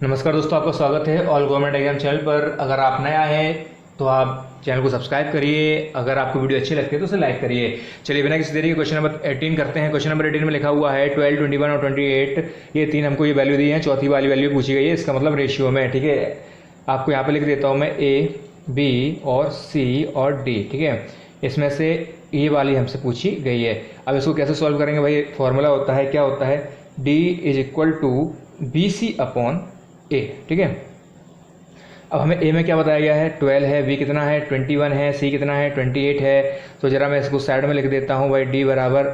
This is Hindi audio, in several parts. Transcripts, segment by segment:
नमस्कार दोस्तों, आपका स्वागत है ऑल गवर्नमेंट एग्जाम चैनल पर। अगर आप नया हैं तो आप चैनल को सब्सक्राइब करिए। अगर आपको वीडियो अच्छी लगती है तो उसे लाइक करिए। चलिए बिना किसी देरी के क्वेश्चन नंबर 18 करते हैं। क्वेश्चन नंबर 18 में लिखा हुआ है 12, 21 और 28। ये तीन हमको ये वैल्यू दी है, चौथी वाली वैल्यू पूछी गई है, इसका मतलब रेशियो में। ठीक है, आपको यहाँ पे लिख देता हूँ मैं ए, बी और सी और डी। ठीक है, इसमें से ये वाली हमसे पूछी गई है। अब इसको कैसे सॉल्व करेंगे भाई? फॉर्मूला होता है, क्या होता है, D is equal to B C upon A. ठीक है, अब हमें ए में क्या बताया गया है, 12 है, बी कितना है 21 है, सी कितना है 28 है। तो जरा मैं इसको साइड में लिख देता हूँ भाई, डी बराबर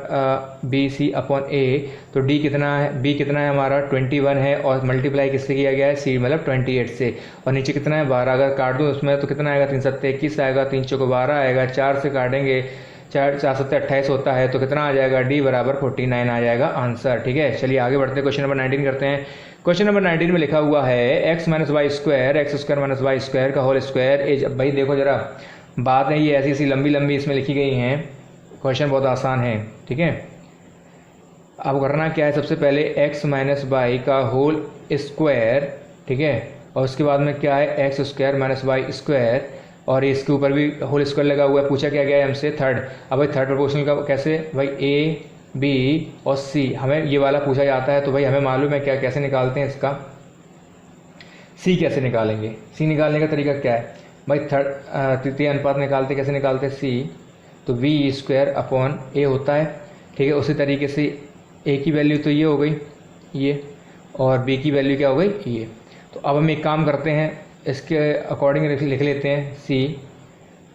बी सी अपॉन ए। तो डी कितना है, बी कितना है हमारा 21 है, और मल्टीप्लाई किससे किया गया है, सी मतलब 28 से। और नीचे कितना है 12, अगर काट दूँ उसमें तो कितना आएगा, 3 7 21 आएगा, 3 चौको 12 आएगा, 4 से काटेंगे 4 4 7 28 होता है, तो कितना आ जाएगा, डी बराबर 49 आ जाएगा आंसर। ठीक है, चलिए आगे बढ़ते हैं, क्वेश्चन नंबर 19 करते हैं। क्वेश्चन नंबर 19 में लिखा हुआ है एक्स माइनस वाई स्क्वायर का होल स्क्वायर एज। अब भाई देखो जरा, बात है ये ऐसी ऐसी लंबी लंबी इसमें लिखी गई हैं, क्वेश्चन बहुत आसान है। ठीक है, अब करना क्या है, सबसे पहले एक्स माइनस वाई का होल स्क्वायर। ठीक है, और उसके बाद में क्या है, x square minus y square, और इसके ऊपर भी होल स्क्वायर लगा हुआ है। पूछा क्या गया है हमसे, थर्ड। अब भाई थर्ड प्रोपोर्शनल का कैसे भाई, ए बी और सी हमें ये वाला पूछा जाता है, तो भाई हमें मालूम है क्या, कैसे निकालते हैं इसका, सी कैसे निकालेंगे। सी निकालने का तरीका क्या है भाई, तृतीय अनुपात निकालते, कैसे निकालते सी, तो वी स्क्वायर अपॉन ए होता है। ठीक है, उसी तरीके से ए की वैल्यू तो ये हो गई ये, और बी की वैल्यू क्या हो गई ये। तो अब हम एक काम करते हैं, इसके अकॉर्डिंग लिख लेते हैं सी।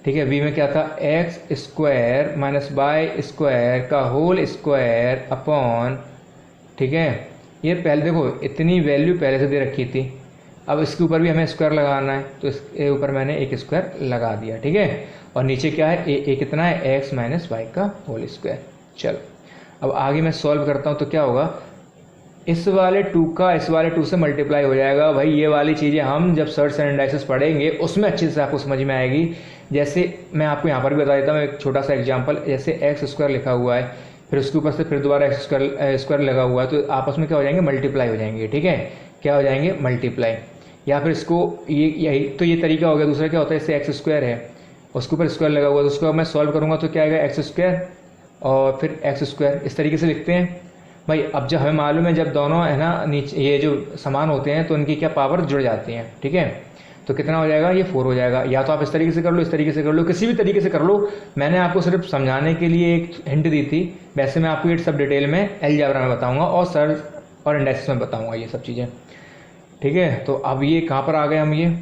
ठीक है, बी में क्या था, x square minus y square का होल स्क्वायर अपॉन। ठीक है, ये पहले देखो इतनी वैल्यू पहले से दे रखी थी, अब इसके ऊपर भी हमें स्क्वायर लगाना है, तो इसके ऊपर मैंने एक स्क्वायर लगा दिया। ठीक है, और नीचे क्या है, ए कितना है, एक्स माइनस वाई का होल स्क्वायर। चलो अब आगे मैं सॉल्व करता हूँ, तो क्या होगा, इस वाले 2 का इस वाले 2 से मल्टीप्लाई हो जाएगा। भाई ये वाली चीज़ें हम जब सर्च एंड इंडाइसिस पढ़ेंगे उसमें अच्छे से आपको समझ में आएगी। जैसे मैं आपको यहाँ पर भी बता देता हूँ एक छोटा सा एग्जांपल, जैसे एक्स स्क्वायर लिखा हुआ है, फिर उसके ऊपर से फिर दोबारा एक्स स्क्वायर लगा हुआ है, तो आपस में क्या हो जाएंगे, मल्टीप्लाई हो जाएंगे। ठीक है, क्या हो जाएंगे, मल्टीप्लाई। या फिर इसको ये यही तो ये तरीका हो गया। दूसरा क्या होता है, जैसे एक्स स्क्वायर है, उसके ऊपर स्क्वायर लगा हुआ है, तो उसको मैं सॉल्व करूँगा तो क्या आएगा, एक्स स्क्वायर और फिर एक्स स्क्वायर, इस तरीके से लिखते हैं भाई। अब जब हमें मालूम है, जब दोनों है ना नीचे ये जो समान होते हैं तो उनकी क्या पावर जुड़ जाती हैं। ठीक है, तो कितना हो जाएगा, ये 4 हो जाएगा। या तो आप इस तरीके से कर लो, इस तरीके से कर लो, किसी भी तरीके से कर लो। मैंने आपको सिर्फ समझाने के लिए एक हिंट दी थी, वैसे मैं आपको ये सब डिटेल में अलजेब्रा में बताऊंगा और सर्च और इंडेक्स में बताऊंगा ये सब चीज़ें। ठीक है, तो अब ये कहाँ पर आ गए हम, ये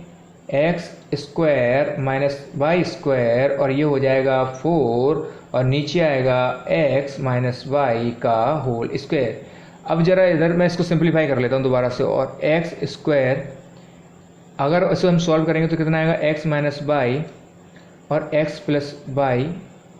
x square minus y square, और ये हो जाएगा 4, और नीचे आएगा एक्स माइनस वाई का होल स्क्वायर। अब जरा इधर मैं इसको सिंप्लीफाई कर लेता हूँ दोबारा से, और एक्स स्क्वायर अगर इसे हम सॉल्व करेंगे तो कितना आएगा, एक्स माइनस वाई और एक्स प्लस वाई।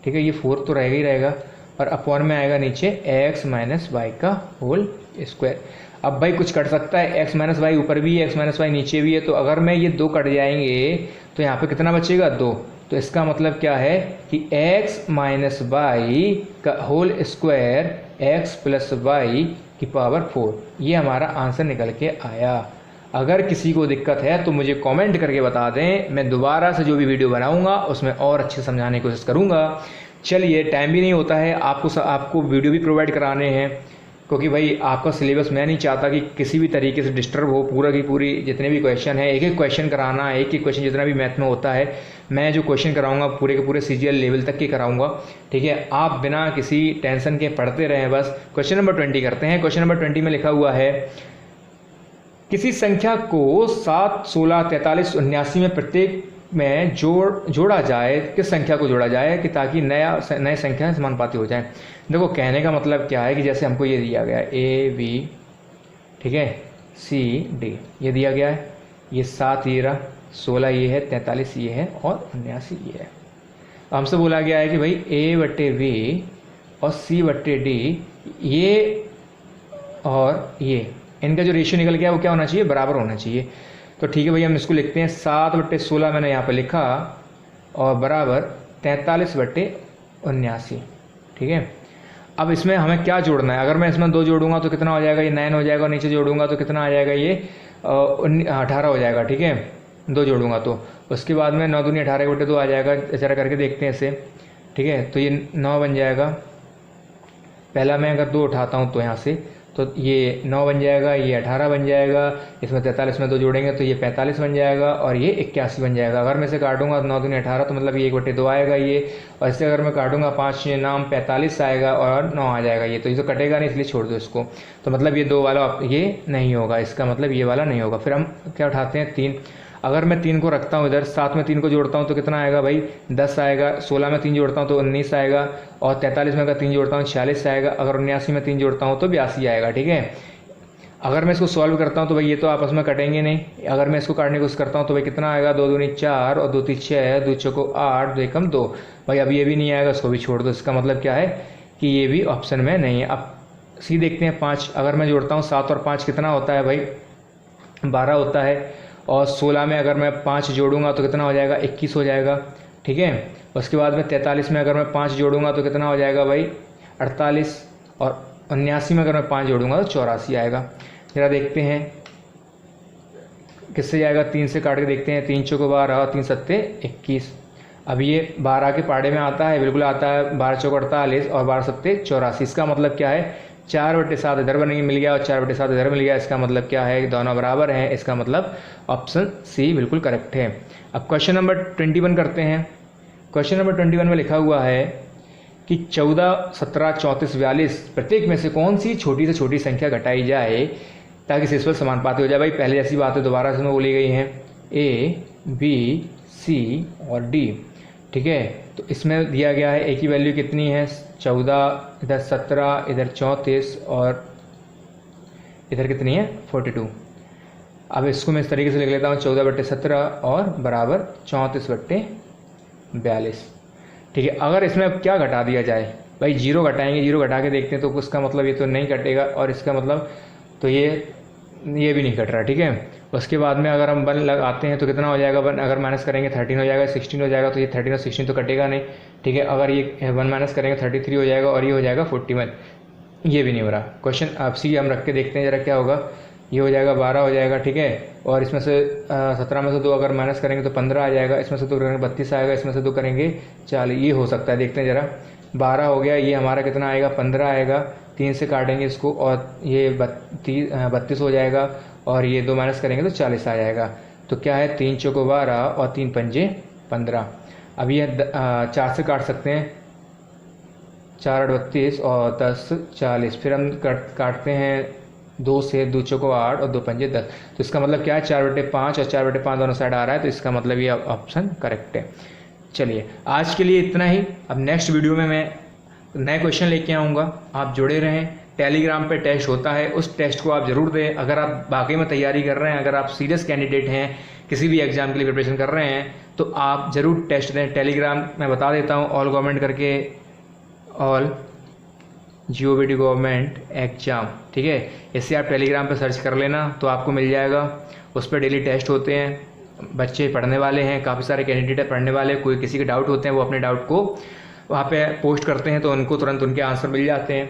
ठीक है, ये 4 तो रहेगा ही रहेगा, और अपॉन में आएगा नीचे एक्स माइनस वाई का होल स्क्वायर। अब भाई कुछ कट सकता है, एक्स माइनस वाई ऊपर भी है, एक्स माइनस वाई नीचे भी है, तो अगर मैं ये 2 कट जाएंगे तो यहाँ पे कितना बचेगा, 2। तो इसका मतलब क्या है कि x माइनस वाई का whole square x plus y की पावर 4, ये हमारा आंसर निकल के आया। अगर किसी को दिक्कत है तो मुझे कमेंट करके बता दें, मैं दोबारा से जो भी वीडियो बनाऊंगा उसमें और अच्छे से समझाने की कोशिश करूंगा। चलिए, टाइम भी नहीं होता है, आपको वीडियो भी प्रोवाइड कराने हैं, क्योंकि भाई आपका सिलेबस मैं नहीं चाहता कि किसी भी तरीके से डिस्टर्ब हो। पूरा की पूरी जितने भी क्वेश्चन है, एक एक क्वेश्चन कराना, एक एक क्वेश्चन जितना भी मैथ में होता है, मैं जो क्वेश्चन कराऊंगा पूरे के पूरे सीजीएल लेवल तक के कराऊंगा। ठीक है, आप बिना किसी टेंशन के पढ़ते रहें बस। क्वेश्चन नंबर 20 करते हैं। क्वेश्चन नंबर 20 में लिखा हुआ है, किसी संख्या को 7, 16, 43, 79 में प्रत्येक में जोड़ा जाए, किस संख्या को जोड़ा जाए कि ताकि नए संख्या समानुपाती हो जाए। देखो कहने का मतलब क्या है कि जैसे हमको ये दिया गया है ए बी, ठीक है, सी डी, ये दिया गया है, ये 7 ये रहा, 16 ये है, 43 ये है, और 79 ये है। हमसे बोला गया है कि भाई ए बट्टे बी और सी बट्टे डी, ये और ये इनका जो रेशियो निकल गया वो क्या होना चाहिए, बराबर होना चाहिए। तो ठीक है भाई, हम इसको लिखते हैं 7/16 मैंने यहाँ पे लिखा, और बराबर 43/79। ठीक है, अब इसमें हमें क्या जोड़ना है, अगर मैं इसमें 2 जोड़ूंगा तो कितना हो जाएगा, ये 9 हो जाएगा, और नीचे जोड़ूंगा तो कितना आ जाएगा, ये 18 हो जाएगा, ठीक है, 2 जोड़ूंगा तो। उसके बाद में 9 दूनी 18/2 आ जाएगा, जरा करके देखते हैं इसे, ठीक है। तो ये 9 बन जाएगा, पहला मैं अगर 2 उठाता हूँ तो यहाँ से, तो ये 9 बन जाएगा, ये 18 बन जाएगा, इसमें 43 में 2 जोड़ेंगे तो ये 45 बन जाएगा और ये 81 बन जाएगा। अगर मैं इसे काटूंगा 9 दूनी 18 तो मतलब ये 1/2 आएगा ये, और इससे अगर मैं काटूंगा 5 नाम 45 आएगा और 9 आ जाएगा ये, तो ये तो कटेगा नहीं, इसलिए छोड़ दो इसको। तो मतलब ये 2 वाला ये नहीं होगा, इसका मतलब ये वाला नहीं होगा। फिर हम क्या उठाते हैं 3, अगर मैं 3 को रखता हूँ इधर, 7 में 3 को जोड़ता हूँ तो कितना आएगा भाई 10 आएगा, 16 में 3 जोड़ता हूँ तो 19 आएगा, और 43 में अगर 3 जोड़ता हूँ 46 आएगा, अगर 79 में 3 जोड़ता हूँ तो 82 आएगा, ठीक है। अगर मैं इसको सॉल्व करता हूँ तो भाई ये तो आपस में कटेंगे नहीं, अगर मैं इसको काटने की कोशिश करता हूँ तो भाई कितना आएगा 2 दूनी 4 और 2 तीन 6, 2 चौको 8, 2 एकम 2, भाई अब ये भी नहीं आएगा, इसको भी छोड़ दो। इसका मतलब क्या है कि ये भी ऑप्शन में नहीं है। अब सी देखते हैं 5, अगर मैं जोड़ता हूँ 7 और 5 कितना होता है भाई 12 होता है, और 16 में अगर मैं 5 जोड़ूंगा तो कितना हो जाएगा 21 हो जाएगा, ठीक है। उसके बाद में 43 में अगर मैं 5 जोड़ूंगा तो कितना हो जाएगा भाई 48, और 79 में अगर मैं 5 जोड़ूंगा तो 84 आएगा। जरा देखते हैं किससे जाएगा, 3 से काट के देखते हैं, 3 चौको 12 और 3 सत्ते 21। अब ये 12 के पाड़े में आता है, बिल्कुल आता है, 12 चौको 48 और 12 सत्ते 84। इसका मतलब क्या है 4/7 इधर बनेंगे, मिल गया, और 4/7 इधर मिल गया। इसका मतलब क्या है दोनों बराबर हैं, इसका मतलब ऑप्शन सी बिल्कुल करेक्ट है। अब क्वेश्चन नंबर 21 करते हैं। क्वेश्चन नंबर 21 में लिखा हुआ है कि 14, 17, 34, 42 प्रत्येक में से कौन सी छोटी से छोटी संख्या घटाई जाए ताकि शेषफल समानुपाती हो जाए। भाई पहले जैसी बातें दोबारा से बोली गई हैं, ए, बी, सी और डी, ठीक है। तो इसमें दिया गया है ए की वैल्यू कितनी है 14, इधर 17, इधर 34 और इधर कितनी है 42। अब इसको मैं इस तरीके से लिख लेता हूँ 14/17 और बराबर 34/42, ठीक है। अगर इसमें अब क्या घटा दिया जाए भाई, 0 घटाएंगे, 0 घटा के देखते हैं तो उसका मतलब ये तो नहीं कटेगा, और इसका मतलब तो ये भी नहीं कट रहा, ठीक है। उसके बाद में अगर हम 1 लगाते हैं तो कितना हो जाएगा 1, अगर माइनस करेंगे 13 हो जाएगा, 16 हो जाएगा, तो ये 13 और 16 तो कटेगा नहीं, ठीक है। अगर ये 1 माइनस करेंगे 33 हो जाएगा, और ये हो जाएगा 41, ये भी नहीं हो रहा। क्वेश्चन आप सी हम रख के देखते हैं जरा क्या होगा, ये हो जाएगा 12 हो जाएगा, ठीक है। और इसमें से 17 में से 2 अगर माइनस करेंगे तो 15 आ जाएगा, इसमें से 2 करेंगे 32 आएगा, इसमें से 2 करेंगे 40, ये हो सकता है। देखते हैं जरा, 12 हो गया, ये हमारा कितना आएगा 15 आएगा, 3 से काटेंगे इसको और ये 32 हो जाएगा, और ये 2 माइनस करेंगे तो 40 आ जाएगा। तो क्या है 3 चौको 12 और 3 पंजे 15। अब ये 4 से काट सकते हैं, 4 32 और 10 40। फिर हम काटते हैं 2 से, 2 चौको 8 और 2 पंजे 10। तो इसका मतलब क्या है 4/5 और 4/5 दोनों साइड आ रहा है, तो इसका मतलब ये ऑप्शन करेक्ट है। चलिए आज के लिए इतना ही। अब नेक्स्ट वीडियो में मैं नए क्वेश्चन लेके आऊँगा, आप जुड़े रहें। टेलीग्राम पे टेस्ट होता है, उस टेस्ट को आप ज़रूर दें। अगर आप वाकई में तैयारी कर रहे हैं, अगर आप सीरियस कैंडिडेट हैं, किसी भी एग्ज़ाम के लिए प्रिपरेशन कर रहे हैं, तो आप ज़रूर टेस्ट दें। टेलीग्राम मैं बता देता हूँ, ऑल गवर्नमेंट करके, ऑल GOVT गवर्नमेंट एग्जाम, ठीक है। इससे आप टेलीग्राम पे सर्च कर लेना तो आपको मिल जाएगा। उस पर डेली टेस्ट होते हैं, बच्चे पढ़ने वाले हैं, काफ़ी सारे कैंडिडेट पढ़ने वाले, कोई किसी के डाउट होते हैं वो अपने डाउट को वहाँ पे पोस्ट करते हैं तो उनको तुरंत उनके आंसर मिल जाते हैं।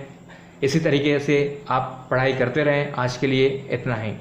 इसी तरीके से आप पढ़ाई करते रहें। आज के लिए इतना ही।